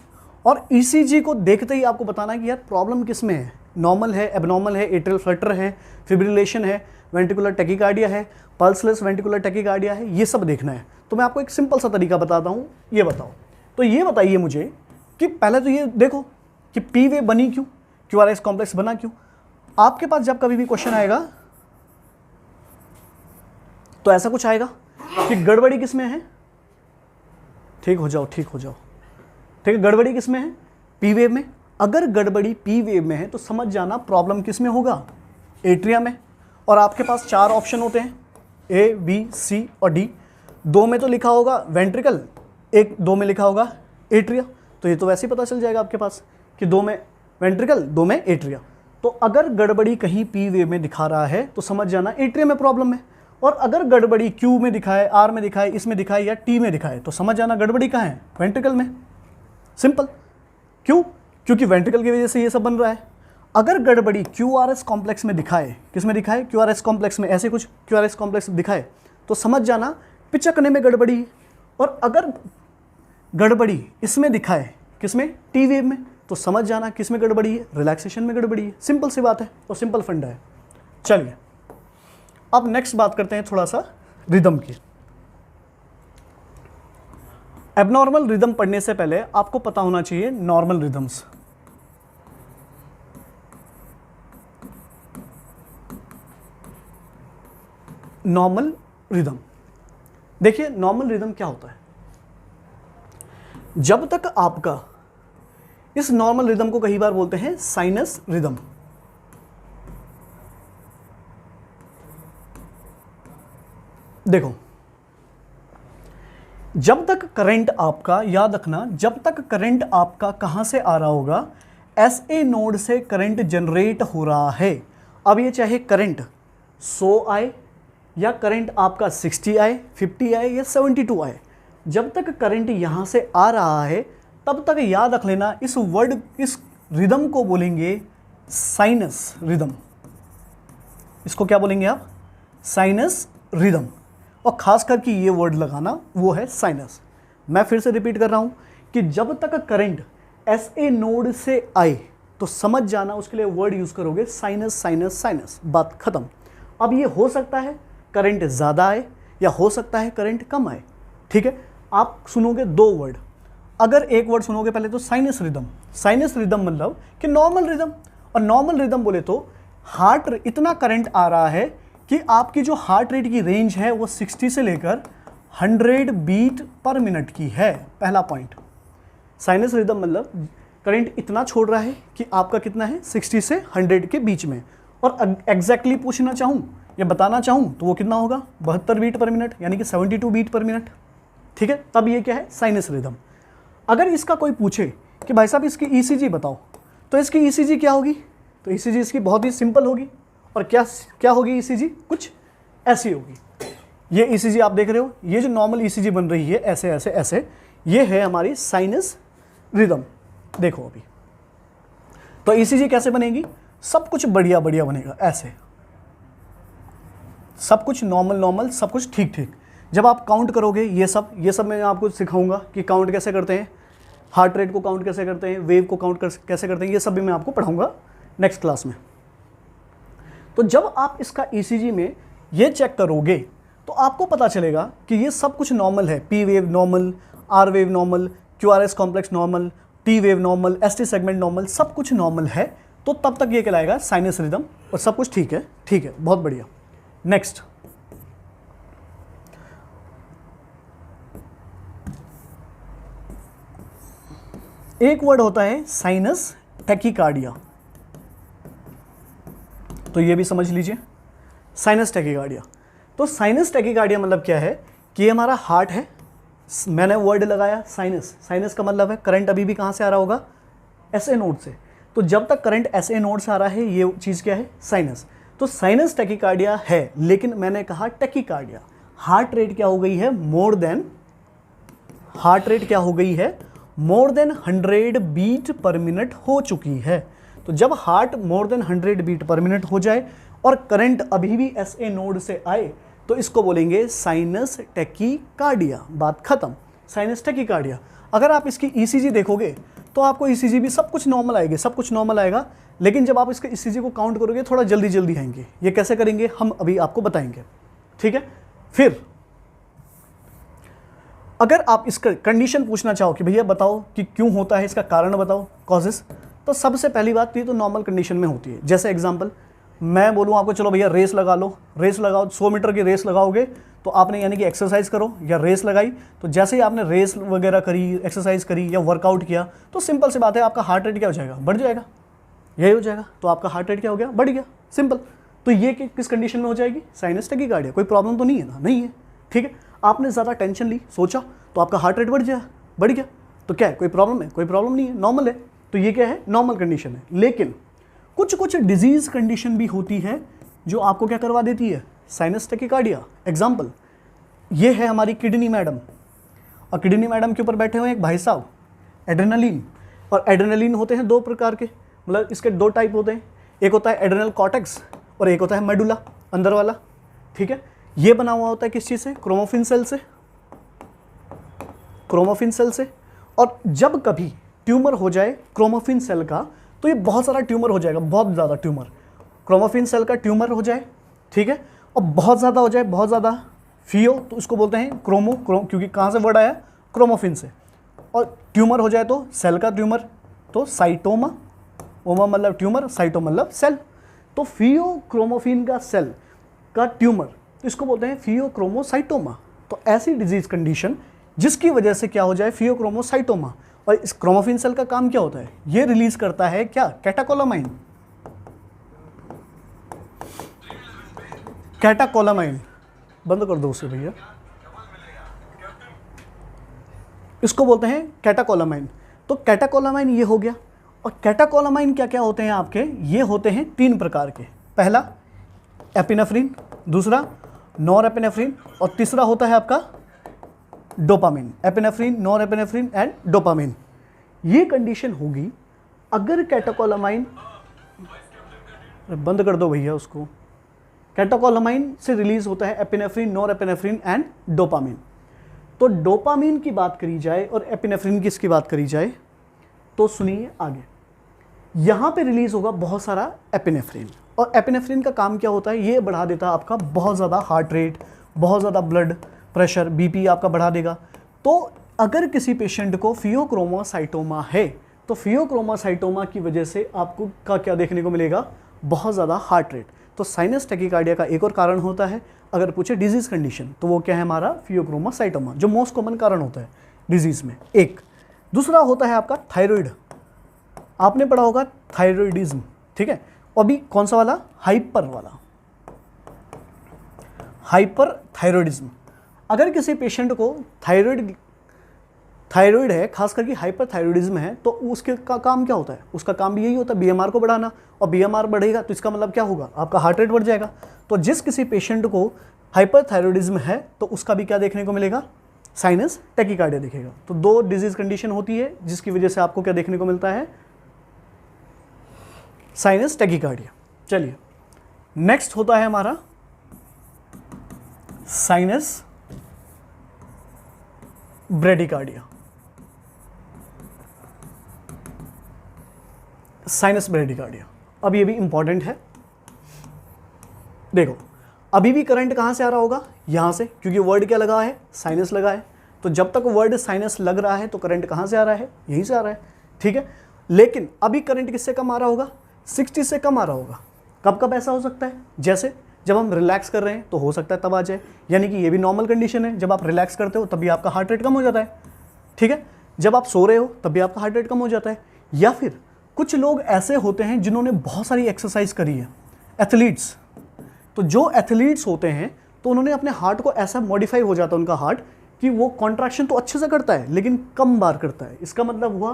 और ईसीजी को देखते ही आपको बताना है कि यार प्रॉब्लम किस में है, नॉर्मल है, एबनॉर्मल है, एट्रियल फ्लटर है, फिब्रिलेशन है, वेंट्रिकुलर टैकीकार्डिया है, पल्सलेस वेंट्रिकुलर टैकीकार्डिया है, ये सब देखना है। तो मैं आपको एक सिंपल सा तरीका बताता हूँ, ये बताओ। तो ये बताइए मुझे कि पहले तो ये देखो कि पी वेव बनी क्यों, क्यूआरएस कॉम्प्लेक्स बना क्यों। आपके पास जब कभी भी क्वेश्चन आएगा तो ऐसा कुछ आएगा कि गड़बड़ी किस में है, ठीक हो जाओ, ठीक हो जाओ, ठीक है, गड़बड़ी किस में है, पी वेव में। अगर गड़बड़ी पी वेव में है तो समझ जाना प्रॉब्लम किस में होगा, एट्रिया में। और आपके पास चार ऑप्शन होते हैं, ए बी सी और डी। 2 में तो लिखा होगा वेंट्रिकल, 2 में लिखा होगा एट्रिया, तो ये तो वैसे ही पता चल जाएगा आपके पास कि 2 में वेंट्रिकल 2 में एट्रिया। तो अगर गड़बड़ी कहीं पी वेव में दिखा रहा है तो समझ जाना एट्रिया में प्रॉब्लम है, और अगर गड़बड़ी क्यू में दिखाए, आर में दिखाए, इसमें दिखाए या टी में दिखाए तो समझ जाना गड़बड़ी कहाँ है, वेंट्रिकल में। सिंपल। क्यों? क्योंकि वेंट्रिकल की वजह से ये सब बन रहा है। अगर गड़बड़ी क्यू आर एस कॉम्प्लेक्स में दिखाए, किस में दिखाए, क्यू आर एस कॉम्प्लेक्स में, ऐसे कुछ क्यू आर एस कॉम्प्लेक्स दिखाए तो समझ जाना पिचकने में गड़बड़ी है। और अगर गड़बड़ी इसमें दिखाए, किसमें, टी वेव में, तो समझ जाना किस में गड़बड़ी है, रिलैक्सेशन में गड़बड़ी है। सिंपल सी बात है और सिंपल फंडा है। चलिए अब नेक्स्ट बात करते हैं थोड़ा सा रिदम की। एबनॉर्मल रिदम पढ़ने से पहले आपको पता होना चाहिए नॉर्मल रिदम्स। नॉर्मल रिदम, देखिए नॉर्मल रिदम क्या होता है। जब तक आपका, इस नॉर्मल रिदम को कई बार बोलते हैं साइनस रिदम। देखो, जब तक करंट आपका, याद रखना, जब तक करंट आपका कहां से आ रहा होगा, एसए नोड से करंट जनरेट हो रहा है। अब ये चाहे करंट 100 आए या करंट आपका 60 आए, 50 आए या 72 आए, जब तक करंट यहां से आ रहा है तब तक याद रख लेना इस वर्ड, इस रिदम को बोलेंगे साइनस रिदम। इसको क्या बोलेंगे आप, साइनस रिदम। और खास करके ये वर्ड लगाना वो है साइनस। मैं फिर से रिपीट कर रहा हूं कि जब तक करंट एसए नोड से आए तो समझ जाना, उसके लिए वर्ड यूज करोगे साइनस साइनस साइनस, बात खत्म। अब ये हो सकता है करंट ज़्यादा आए या हो सकता है करंट कम आए, ठीक है। आप सुनोगे 2 वर्ड, अगर एक वर्ड सुनोगे पहले तो साइनस रिदम। साइनस रिदम मतलब कि नॉर्मल रिदम, और नॉर्मल रिदम बोले तो हार्ट, इतना करंट आ रहा है कि आपकी जो हार्ट रेट की रेंज है वो 60 से लेकर 100 बीट पर मिनट की है। पहला पॉइंट, साइनस रिदम मतलब करंट इतना छोड़ रहा है कि आपका कितना है, 60 से 100 के बीच में। और एग्जैक्टली पूछना चाहूँ या बताना चाहूँ तो वो कितना होगा, 72 बीट पर मिनट, यानी कि 72 बीट पर मिनट, ठीक है। तब ये क्या है, साइनस रिदम। अगर इसका कोई पूछे कि भाई साहब इसकी ईसीजी बताओ, तो इसकी ईसीजी क्या होगी, तो ईसीजी इसकी बहुत ही सिंपल होगी। और क्या होगी ईसीजी, कुछ ऐसी होगी। ये ईसीजी आप देख रहे हो, ये जो नॉर्मल ईसीजी बन रही है ऐसे ऐसे ऐसे, ये है हमारी साइनस रिदम। देखो अभी तो ईसीजी कैसे बनेगी, सब कुछ बढ़िया बढ़िया बनेगा, ऐसे सब कुछ नॉर्मल नॉर्मल, सब कुछ ठीक ठीक। जब आप काउंट करोगे ये सब मैं आपको सिखाऊंगा कि काउंट कैसे करते हैं, हार्ट रेट को काउंट कैसे करते हैं, वेव को काउंट कैसे करते हैं, ये सब भी मैं आपको पढ़ाऊंगा नेक्स्ट क्लास में। तो जब आप इसका ईसीजी में ये चेक करोगे तो आपको पता चलेगा कि ये सब कुछ नॉर्मल है। P wave normal, R wave normal, Q R S complex normal, T wave normal, S T segment normal, सब कुछ नॉर्मल है। तो तब तक ये कहलाएगा साइनस रिदम और सब कुछ ठीक है, ठीक है, बहुत बढ़िया। नेक्स्ट, एक वर्ड होता है साइनस टैकीकार्डिया, तो ये भी समझ लीजिए, साइनस टैकीकार्डिया। तो साइनस टैकीकार्डिया मतलब क्या है कि ये हमारा हार्ट है, मैंने वर्ड लगाया साइनस, साइनस का मतलब है करंट अभी भी कहाँ से आ रहा होगा, एसए नोड से। तो जब तक करंट एसए नोड से आ रहा है ये चीज़ क्या है, साइनस। तो साइनस टैकीकार्डिया है, लेकिन मैंने कहा टैकीकार्डिया, हार्ट रेट क्या हो गई है, मोर देन, हार्ट रेट क्या हो गई है, more than 100 beat per minute हो चुकी है। तो जब heart more than 100 beat per minute हो जाए और करंट अभी भी एसए नोड से आए तो इसको बोलेंगे साइनस टैकीकार्डिया, बात खत्म, साइनस टैकीकार्डिया। अगर आप इसकी ईसीजी देखोगे तो आपको ईसीजी भी सब कुछ नॉर्मल आएगी, सब कुछ नॉर्मल आएगा, लेकिन जब आप इसके ईसीजी को काउंट करोगे थोड़ा जल्दी जल्दी आएंगे। ये कैसे करेंगे हम अभी आपको बताएंगे, ठीक है। फिर अगर आप इसका कंडीशन पूछना चाहो कि भैया बताओ कि क्यों होता है, इसका कारण बताओ, कॉजेस, तो सबसे पहली बात ये तो नॉर्मल कंडीशन में होती है। जैसे एग्जांपल मैं बोलूँ आपको, चलो भैया रेस लगा लो, रेस लगाओ, 100 मीटर की रेस लगाओगे तो आपने यानी कि एक्सरसाइज करो या रेस लगाई, तो जैसे ही आपने रेस वगैरह करी, एक्सरसाइज करी या वर्कआउट किया तो सिंपल सी बात है आपका हार्ट रेट क्या हो जाएगा, बढ़ जाएगा, यही हो जाएगा। तो आपका हार्ट रेट क्या हो गया, बढ़ गया, सिंपल। तो ये किस कंडीशन में हो जाएगी, साइनस टैकीकार्डिया, कोई प्रॉब्लम तो नहीं है ना, नहीं है, ठीक है। आपने ज़्यादा टेंशन ली, सोचा, तो आपका हार्ट रेट बढ़ गया। तो क्या है, कोई प्रॉब्लम है? कोई प्रॉब्लम नहीं है, नॉर्मल है। तो ये क्या है, नॉर्मल कंडीशन है। लेकिन कुछ कुछ डिजीज़ कंडीशन भी होती है जो आपको क्या करवा देती है, साइनस टैकीकार्डिया। एग्जाम्पल, ये है हमारी किडनी मैडम, और किडनी मैडम के ऊपर बैठे हुए हैं एक भाई साहब, एड्रेनलिन। और एड्रेनलिन होते हैं 2 प्रकार के, मतलब इसके 2 टाइप होते हैं। एक होता है एड्रेनल कॉर्टेक्स और एक होता है मेडुला, अंदर वाला। ठीक है, ये बना हुआ होता है किस चीज़ से, क्रोमोफिन सेल से, क्रोमोफिन सेल से। और जब कभी ट्यूमर हो जाए क्रोमोफिन सेल का, तो ये बहुत सारा ट्यूमर हो जाएगा, बहुत ज़्यादा ट्यूमर, क्रोमोफिन सेल का ट्यूमर हो जाए, ठीक है, और बहुत ज़्यादा हो जाए, बहुत ज़्यादा फियो, तो इसको बोलते हैं क्योंकि कहाँ से वर्ड आया, क्रोमोफिन से। और ट्यूमर हो जाए तो सेल का ट्यूमर, तो साइटोमा, ओमा मतलब ट्यूमर, साइटो मतलब सेल। तो फियो क्रोमोफिन का सेल का ट्यूमर, तो इसको बोलते हैं फियोक्रोमोसाइटोमा। तो ऐसी डिजीज कंडीशन जिसकी वजह से क्या हो जाए, फियोक्रोमोसाइटोमा। और इस क्रोमोफिन सेल का काम क्या होता है, ये रिलीज करता है क्या, कैटाकोलामाइन, कैटाकोलामाइन। बंद कर दो उसे भैया, इसको बोलते हैं कैटाकोलामाइन। तो कैटाकोलामाइन ये हो गया। और कैटाकोलामाइन क्या क्या होते हैं आपके, ये होते हैं 3 प्रकार के। पहला एपिनेफ्रिन, दूसरा नॉरएपिनेफ्रिन, और तीसरा होता है आपका dopamine. Epinephrine, norepinephrine and dopamine. ये कंडीशन होगी अगर कैटाकोलामाइन, बंद कर दो भैया उसको, कैटाकोलामाइन से रिलीज होता है एपिनेफ्रिन, नॉरएपिनेफ्रिन एंड डोपामिन। तो डोपामिन की बात करी जाए और एपिनेफ्रिन की इसकी बात करी जाए, तो सुनिए आगे, यहाँ पे रिलीज होगा बहुत सारा एपिनेफ्रिन। और एपिनेफ्रिन का काम क्या होता है, ये बढ़ा देता है आपका बहुत ज़्यादा हार्ट रेट, बहुत ज़्यादा ब्लड प्रेशर, बीपी आपका बढ़ा देगा। तो अगर किसी पेशेंट को फियोक्रोमोसाइटोमा है, तो फियोक्रोमोसाइटोमा की वजह से आपको क्या देखने को मिलेगा, बहुत ज़्यादा हार्ट रेट। तो साइनस टैकीकार्डिया का एक और कारण होता है, अगर पूछे डिजीज़ कंडीशन, तो वो क्या है हमारा, फियोक्रोमोसाइटोमा, जो मोस्ट कॉमन कारण होता है डिजीज़ में। एक दूसरा होता है आपका थायराइड, आपने पढ़ा होगा थायराइडिज्म, ठीक है। अभी कौन सा वाला, हाइपर वाला, हाइपर थायराइडिज्म। अगर किसी पेशेंट को थायराइड है, खास करके हाइपर थायराइडिज्म है, तो उसके का काम क्या होता है, उसका काम भी यही होता है बीएमआर को बढ़ाना। और बीएमआर बढ़ेगा तो इसका मतलब क्या होगा, आपका हार्ट रेट बढ़ जाएगा। तो जिस किसी पेशेंट को हाइपर थायराइडिज्म है, तो उसका भी क्या देखने को मिलेगा, साइनस टैकीकार्डिया दिखेगा। तो 2 डिजीज कंडीशन होती है जिसकी वजह से आपको क्या देखने को मिलता है, साइनस टैकीकार्डिया। चलिए नेक्स्ट होता है हमारा साइनस ब्रेडिकार्डिया। साइनस ब्रेडिकार्डिया, अब ये भी इंपॉर्टेंट है। देखो अभी भी करंट कहाँ से आ रहा होगा, यहाँ से, क्योंकि वर्ड क्या लगा है, साइनस लगा है। तो जब तक वर्ड साइनस लग रहा है तो करंट कहाँ से आ रहा है, यहीं से आ रहा है, ठीक है। लेकिन अभी करंट किससे कम आ रहा होगा, 60 से कम आ रहा होगा। कब कब ऐसा हो सकता है, जैसे जब हम रिलैक्स कर रहे हैं तो हो सकता है तब आ जाए, यानी कि ये भी नॉर्मल कंडीशन है। जब आप रिलैक्स करते हो तभी आपका हार्ट रेट कम हो जाता है, ठीक है। जब आप सो रहे हो तभी आपका हार्ट रेट कम हो जाता है। या फिर कुछ लोग ऐसे होते हैं जिन्होंने बहुत सारी एक्सरसाइज करी है, एथलीट्स। तो जो एथलीट्स होते हैं तो उन्होंने अपने हार्ट को ऐसा मॉडिफाई हो जाता है उनका हार्ट, कि वो कॉन्ट्रैक्शन तो अच्छे से करता है लेकिन कम बार करता है। इसका मतलब हुआ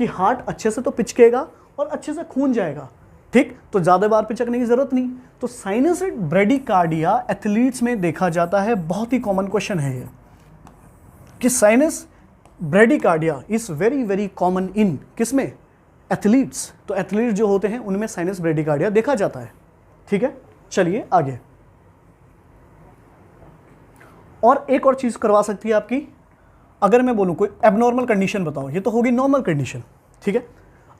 कि हार्ट अच्छे से तो पिचकेगा और अच्छे से खून जाएगा, ठीक, तो ज़्यादा बार पिचकने की ज़रूरत नहीं। तो साइनस ब्रेडिकार्डिया एथलीट्स में देखा जाता है। बहुत ही कॉमन क्वेश्चन है ये कि sinus bradycardia is very very common in किसमें, एथलीट्स। तो एथलीट्स जो होते हैं उनमें साइनस ब्रेडिकार्डिया देखा जाता है, ठीक है। चलिए आगे, और एक और चीज़ करवा सकती है आपकी, अगर मैं बोलूँ कोई एबनॉर्मल कंडीशन बताओ, ये तो होगी नॉर्मल कंडीशन, ठीक है।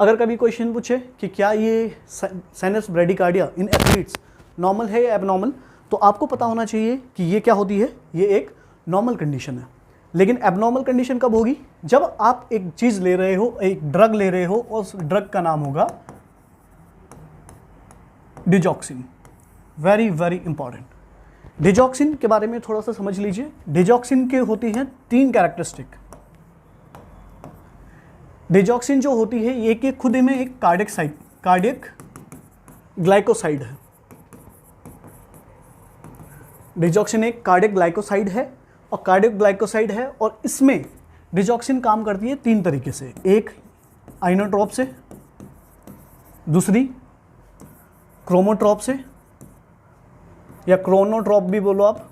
अगर कभी क्वेश्चन पूछे कि क्या ये साइनस ब्रेडिकार्डिया इन एथलीट्स नॉर्मल है या एबनॉर्मल, तो आपको पता होना चाहिए कि ये क्या होती है, ये एक नॉर्मल कंडीशन है। लेकिन एबनॉर्मल कंडीशन कब होगी, जब आप एक चीज़ ले रहे हो, एक ड्रग ले रहे हो, और उस ड्रग का नाम होगा digoxin. Very very important. Digoxin के बारे में थोड़ा सा समझ लीजिए। डिजॉक्सिन के होती हैं 3 कैरेक्टरिस्टिक। डिजॉक्सिन जो होती है ये कि खुद में एक कार्डियक ग्लाइकोसाइड है। डिजॉक्सिन एक कार्डियक ग्लाइकोसाइड है और कार्डियक ग्लाइकोसाइड है, और इसमें डिजॉक्सिन काम करती है 3 तरीके से, एक आइनोट्रॉप से, दूसरी क्रोमोट्रॉप से या क्रोनोट्रॉप भी बोलो आप,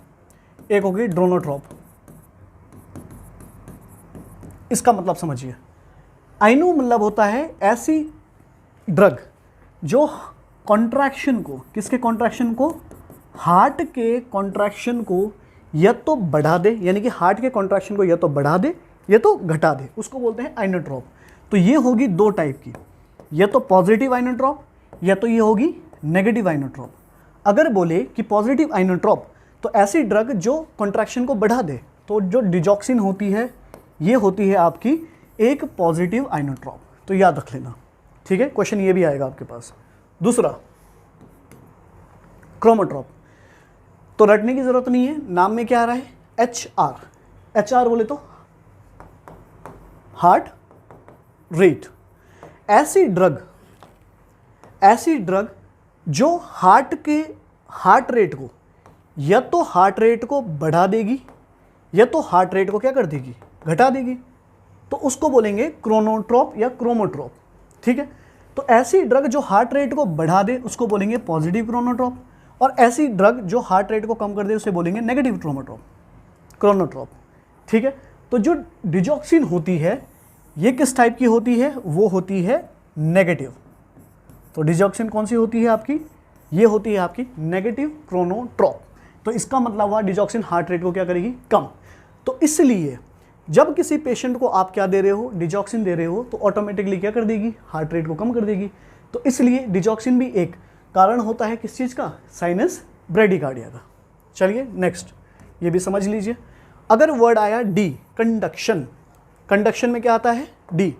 एक होगी ड्रोनोट्रॉप। इसका मतलब समझिए, आइनो मतलब होता है ऐसी ड्रग जो कॉन्ट्रैक्शन को, किसके कॉन्ट्रैक्शन को, हार्ट के कॉन्ट्रैक्शन को या तो बढ़ा दे, यानी कि हार्ट के कॉन्ट्रैक्शन को या तो बढ़ा दे या तो घटा दे, उसको बोलते हैं आइनोट्रॉप। तो ये होगी 2 टाइप की, या तो पॉजिटिव आइनोट्रॉप या तो ये होगी नेगेटिव आइनोट्रॉप। अगर बोले कि पॉजिटिव आइनोट्रॉप तो ऐसी ड्रग जो कॉन्ट्रैक्शन को बढ़ा दे, तो जो डिजॉक्सिन होती है ये होती है आपकी एक पॉजिटिव आइनोट्रॉप। तो याद रख लेना, ठीक है, क्वेश्चन ये भी आएगा आपके पास। दूसरा क्रोमोट्रॉप, तो रटने की जरूरत नहीं है, नाम में क्या आ रहा है, HR। HR बोले तो हार्ट रेट। ऐसी ड्रग जो हार्ट रेट को या तो हार्ट रेट को बढ़ा देगी या तो हार्ट रेट को क्या कर देगी, घटा देगी, तो उसको बोलेंगे क्रोनोट्रॉप या क्रोमोट्रॉप, ठीक है। तो ऐसी ड्रग जो हार्ट रेट को बढ़ा दे उसको बोलेंगे पॉजिटिव क्रोनोट्रॉप, और ऐसी ड्रग जो हार्ट रेट को कम कर दे उसे बोलेंगे नेगेटिव क्रोनोट्रॉप, ठीक है। तो जो डिजॉक्सिन होती है ये किस टाइप की होती है, वो होती है नेगेटिव। तो डिजॉक्सिन कौन सी होती है आपकी, ये होती है आपकी नेगेटिव क्रोनोट्रॉप। तो इसका मतलब हुआ डिजॉक्सिन हार्ट रेट को क्या करेगी, कम। तो इसलिए जब किसी पेशेंट को आप क्या दे रहे हो, डिजॉक्सिन दे रहे हो, तो ऑटोमेटिकली क्या कर देगी, हार्ट रेट को कम कर देगी। तो इसलिए डिजॉक्सिन भी एक कारण होता है किस चीज़ का, साइनस ब्रेडिकार्डिया का। चलिए नेक्स्ट ये भी समझ लीजिए। अगर वर्ड आया डी, कंडक्शन, कंडक्शन में क्या आता है, डी,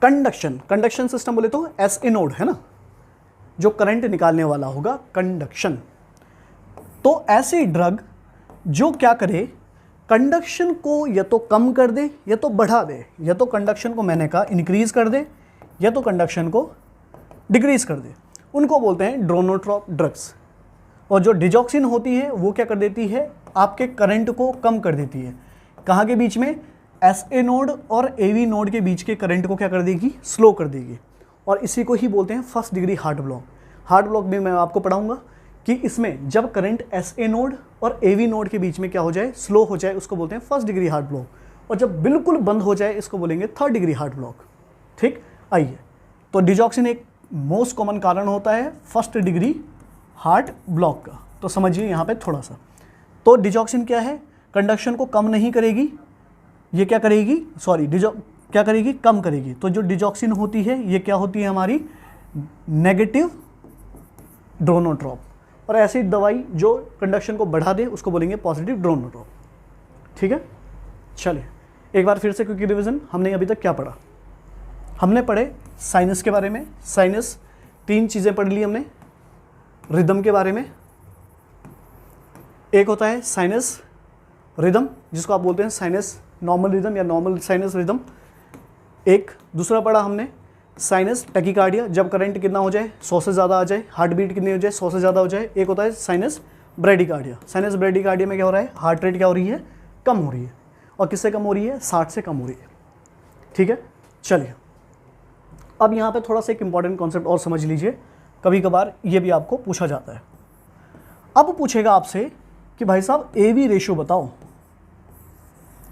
कंडक्शन सिस्टम बोले तो एस एनोड है ना, जो करंट निकालने वाला होगा, कंडक्शन। तो ऐसी ड्रग जो क्या करे, कंडक्शन को या तो कम कर दे या तो बढ़ा दे, या तो कंडक्शन को मैंने कहा इंक्रीज कर दे या तो कंडक्शन को डिक्रीज कर दे, उनको बोलते हैं ड्रोनोट्रॉप ड्रग्स। और जो डिजॉक्सिन होती है वो क्या कर देती है, आपके करंट को कम कर देती है। कहाँ के बीच में, SA नोड और AV नोड के बीच के करंट को क्या कर देगी, स्लो कर देगी। और इसी को ही बोलते हैं first degree heart block. Heart block में मैं आपको पढ़ाऊंगा कि इसमें जब करंट SA नोड और AV नोड के बीच में क्या हो जाए, स्लो हो जाए, उसको बोलते हैं फर्स्ट डिग्री हार्ट ब्लॉक। और जब बिल्कुल बंद हो जाए इसको बोलेंगे थर्ड डिग्री हार्ट ब्लॉक, ठीक। आइए, तो डिजॉक्सिन एक मोस्ट कॉमन कारण होता है फर्स्ट डिग्री हार्ट ब्लॉक का। तो समझिए यहाँ पे थोड़ा सा, तो डिजॉक्सिन क्या है, कंडक्शन को कम नहीं करेगी, ये क्या करेगी, क्या करेगी, कम करेगी। तो जो डिजॉक्सिन होती है ये क्या होती है हमारी, नेगेटिव ड्रोनोट्रॉप। और ऐसी दवाई जो कंडक्शन को बढ़ा दे उसको बोलेंगे पॉजिटिव ड्रोनोट्रॉप, ठीक है। चलिए एक बार फिर से क्विक रिवीजन, हमने अभी तक क्या पढ़ा, हमने पढ़े साइनस के बारे में। साइनस 3 चीज़ें पढ़ ली हमने, रिदम के बारे में, एक होता है साइनस रिदम जिसको आप बोलते हैं साइनस नॉर्मल रिदम या नॉर्मल साइनस रिदम। एक दूसरा पढ़ा हमने साइनस टैकीकार्डिया, जब करंट कितना हो जाए, 100 से ज़्यादा आ जाए, हार्ट बीट कितनी हो जाए, 100 से ज़्यादा हो जाए। एक होता है साइनस ब्रेडिकार्डिया। साइनस ब्रेडिकार्डिया में क्या हो रहा है, हार्ट रेट क्या हो रही है, कम हो रही है। और किससे कम हो रही है, 60 से कम हो रही है, ठीक है। चलिए अब यहाँ पे थोड़ा सा एक इंपॉर्टेंट कॉन्सेप्ट और समझ लीजिए, कभी कभार ये भी आपको पूछा जाता है। अब पूछेगा आपसे कि भाई साहब AV रेशो बताओ,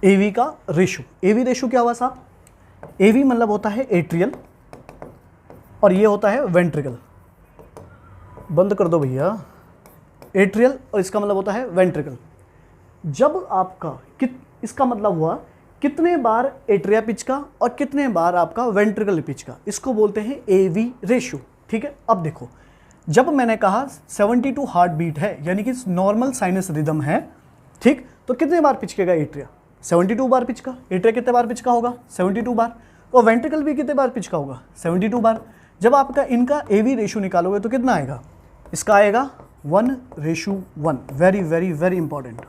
AV का रेशो। AV रेशो क्या हुआ साहब, AV मतलब होता है एट्रियल और ये होता है वेंट्रिकल। बंद कर दो भैया, एट्रियल और इसका मतलब होता है वेंट्रिकल। जब आपका इसका मतलब हुआ कितने बार एट्रिया पिच का और कितने बार आपका वेंट्रिकल पिच का, इसको बोलते हैं AV रेशो, ठीक है। अब देखो, जब मैंने कहा 72 हार्ट बीट है यानी कि नॉर्मल साइनस रिदम है, ठीक, तो कितने बार पिचकेगा एट्रिया, 72 बार पिच का। एट्रिया कितने बार पिच का होगा, 72 बार। और वेंट्रिकल भी कितने बार पिच का होगा, 72 बार। जब आपका इनका AV रेशो निकालोगे तो कितना आएगा, इसका आएगा 1:1। वेरी वेरी वेरी इंपॉर्टेंट,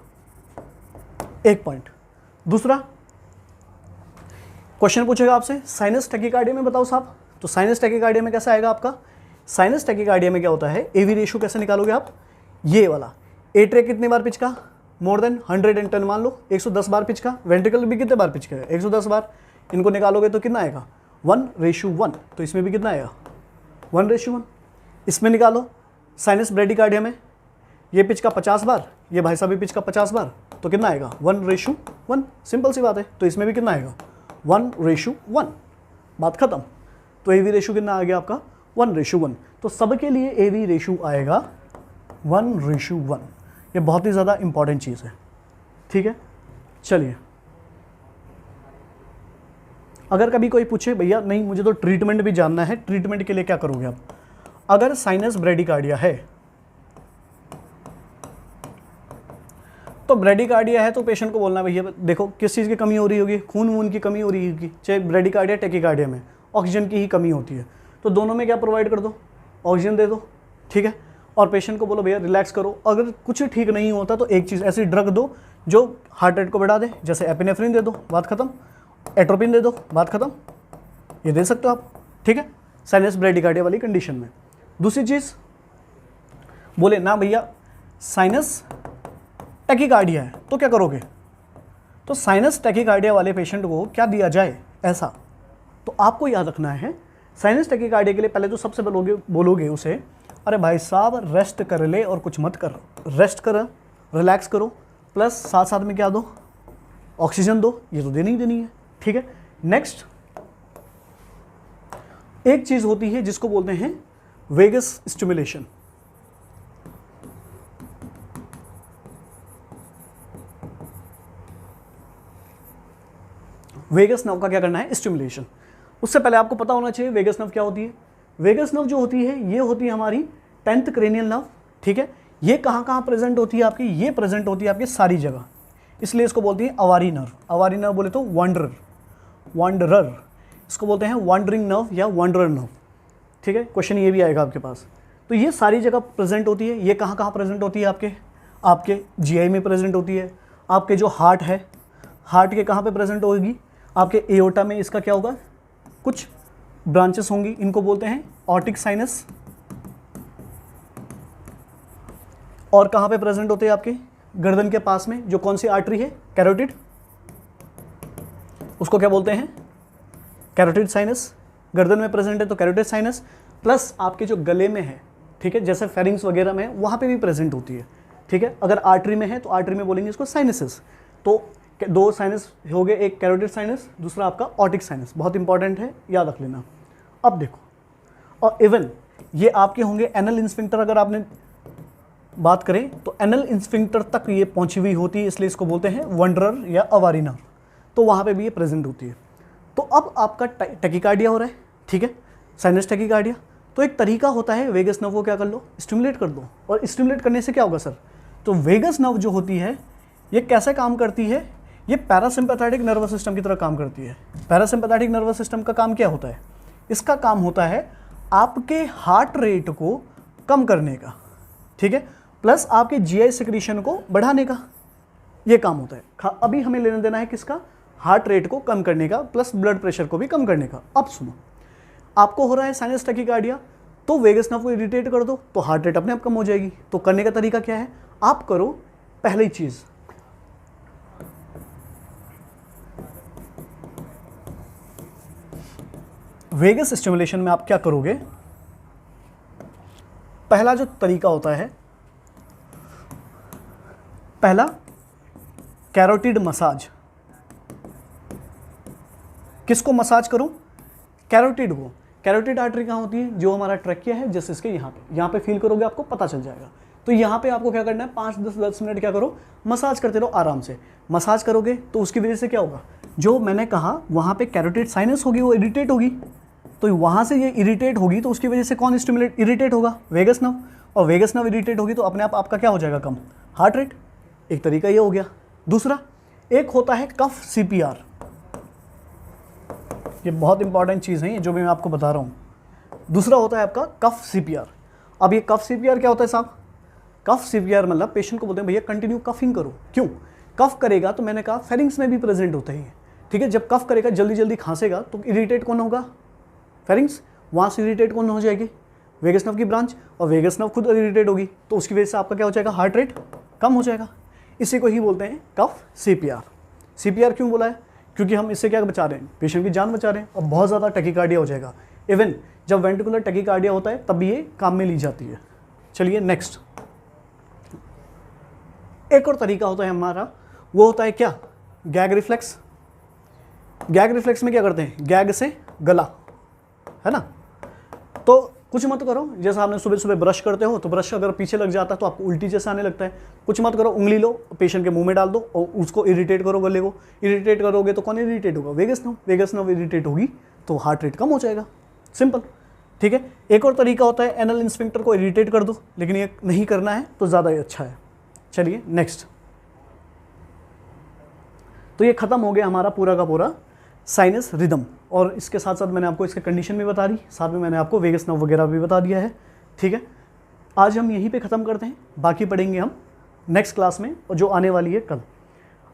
एक पॉइंट। दूसरा क्वेश्चन पूछेगा आपसे साइनस टैकीकार्डिया में बताओ साहब, तो साइनस टैकीकार्डिया में कैसा आएगा आपका, साइनस टैकीकार्डिया में क्या होता है, AV रेशो कैसे निकालोगे आप, ये वाला एट्रिया कितनी बार पिच का, मोर देन 110 मान लो, 110 बार पिच का। वेंट्रिकल भी कितने बार पिच का है, 110 बार। इनको निकालोगे तो कितना आएगा 1:1, तो इसमें भी कितना आएगा 1:1। इसमें निकालो साइनस ब्रेडिकार्डिया में, ये पिच का 50 बार, ये भाई साहब भी पिच का 50 बार, तो कितना आएगा 1:1। सिंपल सी बात है। तो इसमें भी कितना आएगा 1:1, बात खत्म। तो AV रेशो कितना आ गया आपका 1:1। तो सबके लिए AV रेशो आएगा 1:1। ये बहुत ही ज़्यादा इंपॉर्टेंट चीज़ है, ठीक है। चलिए, अगर कभी कोई पूछे भैया नहीं मुझे तो ट्रीटमेंट भी जानना है, ट्रीटमेंट के लिए क्या करोगे आप? अगर साइनस ब्रेडिकार्डिया है, तो ब्रेडिकार्डिया है तो पेशेंट को बोलना भैया देखो किस चीज़ की कमी हो रही होगी, खून वून की कमी हो रही होगी, चाहे ब्रेडिकार्डिया टेकिकार्डिया में ऑक्सीजन की ही कमी होती है। तो दोनों में क्या प्रोवाइड कर दो, ऑक्सीजन दे दो, ठीक है। और पेशेंट को बोलो भैया रिलैक्स करो। अगर कुछ ठीक नहीं होता तो एक चीज़ ऐसी ड्रग दो जो हार्ट रेट को बढ़ा दे, जैसे एपिनेफ्रिन दे दो, बात खत्म। एट्रोपिन दे दो, बात खत्म। ये दे सकते हो आप, ठीक है, साइनस ब्रेडिकार्डिया वाली कंडीशन में। दूसरी चीज़ बोले ना भैया साइनस टैकीकार्डिया है तो क्या करोगे? तो साइनस टैकीकार्डिया वाले पेशेंट को क्या दिया जाए ऐसा, तो आपको याद रखना है साइनस टैकीकार्डिया के लिए पहले तो सबसे बोलोगे उसे अरे भाई साहब रेस्ट कर ले और कुछ मत कर, रेस्ट कर, रिलैक्स करो, प्लस साथ साथ में क्या दो, ऑक्सीजन दो। ये तो देनी ही देनी है, ठीक है। नेक्स्ट एक चीज होती है जिसको बोलते हैं वेगस स्टिमुलेशन। वेगस नर्व का क्या करना है, स्टिमुलेशन। उससे पहले आपको पता होना चाहिए वेगस नर्व क्या होती है। वेगस नर्व जो होती है ये होती है हमारी 10th क्रेनियल नर्व, ठीक है। ये कहाँ कहाँ प्रेजेंट होती है आपकी, ये प्रेजेंट होती है आपकी सारी जगह, इसलिए इसको बोलती है अवारी नर्व। अवारी नर्व बोले तो वांडरर, इसको बोलते हैं वांडरिंग नर्व या वांडरर नर्व, ठीक है। क्वेश्चन ये भी आएगा आपके पास। तो ये सारी जगह प्रेजेंट होती है। ये कहाँ कहाँ प्रेजेंट होती है, आपके GI में प्रेजेंट होती है। आपके जो हार्ट है, हार्ट के कहाँ पे प्रेजेंट होगी, आपके एओर्टा में इसका क्या होगा, कुछ ब्रांचेस होंगी, इनको बोलते हैं ऑर्टिक साइनस। और कहाँ पे प्रेजेंट होते हैं आपके गर्दन के पास में, जो कौन सी आर्टरी है, कैरोटिड, उसको क्या बोलते हैं, कैरोटिड साइनस। गर्दन में प्रेजेंट है तो कैरोटिड साइनस। प्लस आपके जो गले में है, ठीक है, जैसे फेरिंग्स वगैरह में वहाँ पे भी प्रेजेंट होती है, ठीक है। अगर आर्टरी में है तो आर्टरी में बोलेंगे इसको साइनसेस। तो दो साइनस हो गए, एक कैरोटिड साइनस, दूसरा आपका ऑर्टिक साइनस, बहुत इंपॉर्टेंट है, याद रख लेना। अब देखो, और इवन ये आपके होंगे एनल इंस्फिंक्टर। अगर आपने बात करें तो एनल इंस्फिंक्टर तक ये पहुंची हुई होती है, इसलिए इसको बोलते हैं वंडरर या अवारी नर्व। तो वहाँ पे भी ये प्रेजेंट होती है। तो अब आपका टैकीकार्डिया हो रहा है, ठीक है, साइनस टैकीकार्डिया। तो एक तरीका होता है वेगस नर्व को क्या कर लो, स्टिमुलेट कर दो। और स्टिमुलेट करने से क्या होगा सर, तो वेगस नर्व जो होती है ये कैसे काम करती है, ये पैरासिम्पैथेटिक नर्वस सिस्टम की तरह काम करती है। पैरासिम्पैथेटिक नर्वस सिस्टम का काम क्या होता है, इसका काम होता है आपके हार्ट रेट को कम करने का, ठीक है, प्लस आपके GI सिक्रीशन को बढ़ाने का, ये काम होता है। अभी हमें लेना देना है किसका, हार्ट रेट को कम करने का, प्लस ब्लड प्रेशर को भी कम करने का। अब सुनो, आपको हो रहा है साइनस टैकीकार्डिया, तो वेगस नर्व को इरिटेट कर दो तो हार्ट रेट अपने आप कम हो जाएगी। तो करने का तरीका क्या है, आप करो पहली चीज, वेगस स्टिमुलेशन में आप क्या करोगे, पहला जो तरीका होता है, पहला कैरोटिड मसाज। किसको मसाज करूं, कैरोटिड को। कैरोटिड आर्टरी कहाँ होती है, जो हमारा ट्रैकिया है, जैसे इसके यहाँ पे फील करोगे आपको पता चल जाएगा। तो यहाँ पे आपको क्या करना है, 5-10 मिनट क्या करो, मसाज करते रहो आराम से। मसाज करोगे तो उसकी वजह से क्या होगा, जो मैंने कहा वहाँ पे कैरोटिड साइनस होगी, वो इरिटेट होगी। तो वहाँ से ये इरिटेट होगी तो उसकी वजह से कौन स्टिमुलेट इरिटेट होगा, वेगस नर्व। और वेगस नर्व इरिटेट होगी तो अपने आप आपका क्या हो जाएगा, कम हार्ट रेट। एक तरीका ये हो गया। दूसरा एक होता है कफ CPR। ये बहुत इंपॉर्टेंट चीज़ है जो मैं आपको बता रहा हूँ। दूसरा होता है आपका कफ CPR। अब ये कफ CPR क्या होता है साहब, कफ CPR मतलब पेशेंट को बोलते हैं भैया कंटिन्यू कफिंग करो। क्यों, कफ करेगा तो मैंने कहा फेरिंग्स में भी प्रेजेंट होता है, ठीक है। जब कफ करेगा जल्दी जल्दी खांसेगा तो इरिटेट कौन होगा, फेरिंग्स। वहाँ से इरिटेट कौन हो जाएगी, वेगस नर्व की ब्रांच। और वेगस नर्व खुद इरिटेट होगी तो उसकी वजह से आपका क्या हो जाएगा, हार्ट रेट कम हो जाएगा। इसी को ही बोलते हैं कफ CPR। CPR क्यों बोला है? क्योंकि हम इससे क्या बचा रहे हैं, पेशेंट की जान बचा रहे हैं, और बहुत ज़्यादा टैकीकार्डिया हो जाएगा। इवन जब वेंट्रिकुलर टैकीकार्डिया होता है तब भी ये काम में ली जाती है। चलिए नेक्स्ट, एक और तरीका होता है हमारा, वो होता है क्या, गैग रिफ्लेक्स। गैग रिफ्लेक्स में क्या करते हैं, गैग से गला, है ना। तो कुछ मत करो, जैसे आपने सुबह सुबह ब्रश करते हो तो ब्रश अगर पीछे लग जाता है तो आपको उल्टी जैसा आने लगता है। कुछ मत करो, उंगली लो, पेशेंट के मुंह में डाल दो और उसको इरिटेट करो गले को। इरिटेट करोगे तो कौन इरिटेट होगा, vagus nerve. Vagus nerve irritate होगी तो हार्ट रेट कम हो जाएगा, सिंपल। ठीक है। एक और तरीका होता है एनल इंस्फिंक्टर को इरिटेट कर दो, लेकिन ये नहीं करना है तो ज़्यादा ही अच्छा है। चलिए नेक्स्ट, तो ये खत्म हो गया हमारा पूरा का पूरा साइनस रिदम, और इसके साथ साथ मैंने आपको इसके कंडीशन भी बता दी, साथ में मैंने आपको वेगस नर्व वगैरह भी बता दिया है। ठीक है, आज हम यहीं पे ख़त्म करते हैं, बाकी पढ़ेंगे हम नेक्स्ट क्लास में, और जो आने वाली है कल।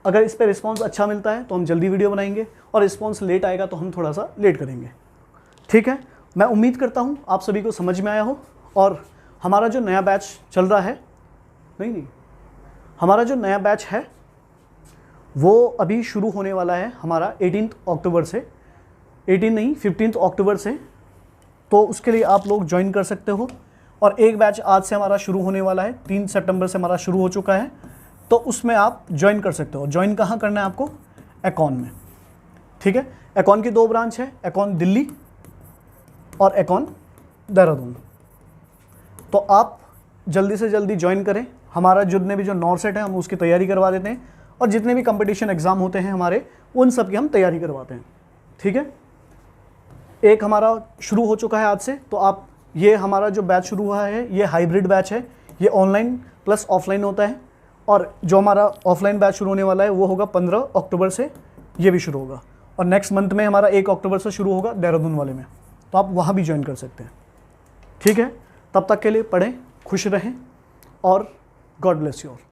अगर इस पर रिस्पांस अच्छा मिलता है तो हम जल्दी वीडियो बनाएंगे, और रिस्पांस लेट आएगा तो हम थोड़ा सा लेट करेंगे। ठीक है, मैं उम्मीद करता हूँ आप सभी को समझ में आया हो। और हमारा जो नया बैच चल रहा है, नहीं हमारा जो नया बैच है वो अभी शुरू होने वाला है हमारा 18 अक्टूबर से, 18 नहीं 15 अक्टूबर से। तो उसके लिए आप लोग ज्वाइन कर सकते हो। और एक बैच आज से हमारा शुरू होने वाला है, 3 सितंबर से हमारा शुरू हो चुका है, तो उसमें आप ज्वाइन कर सकते हो। ज्वाइन कहाँ करना है आपको, एकॉन में। ठीक है, एकॉन की 2 ब्रांच है, एकॉन दिल्ली और एकॉन देहरादून। तो आप जल्दी से जल्दी ज्वाइन करें। हमारा जितने भी जो नॉर्सेट है हम उसकी तैयारी करवा देते हैं, और जितने भी कंपटीशन एग्ज़ाम होते हैं हमारे, उन सब की हम तैयारी करवाते हैं। ठीक है, एक हमारा शुरू हो चुका है आज से, तो आप ये हमारा जो बैच शुरू हुआ है ये हाइब्रिड बैच है, ये ऑनलाइन प्लस ऑफलाइन होता है। और जो हमारा ऑफलाइन बैच शुरू होने वाला है वो होगा 15 अक्टूबर से, ये भी शुरू होगा। और नेक्स्ट मंथ में हमारा 1 अक्टूबर से शुरू होगा देहरादून वाले में, तो आप वहाँ भी ज्वाइन कर सकते हैं। ठीक है, तब तक के लिए पढ़ें, खुश रहें, और गॉड ब्लेस यू ऑल।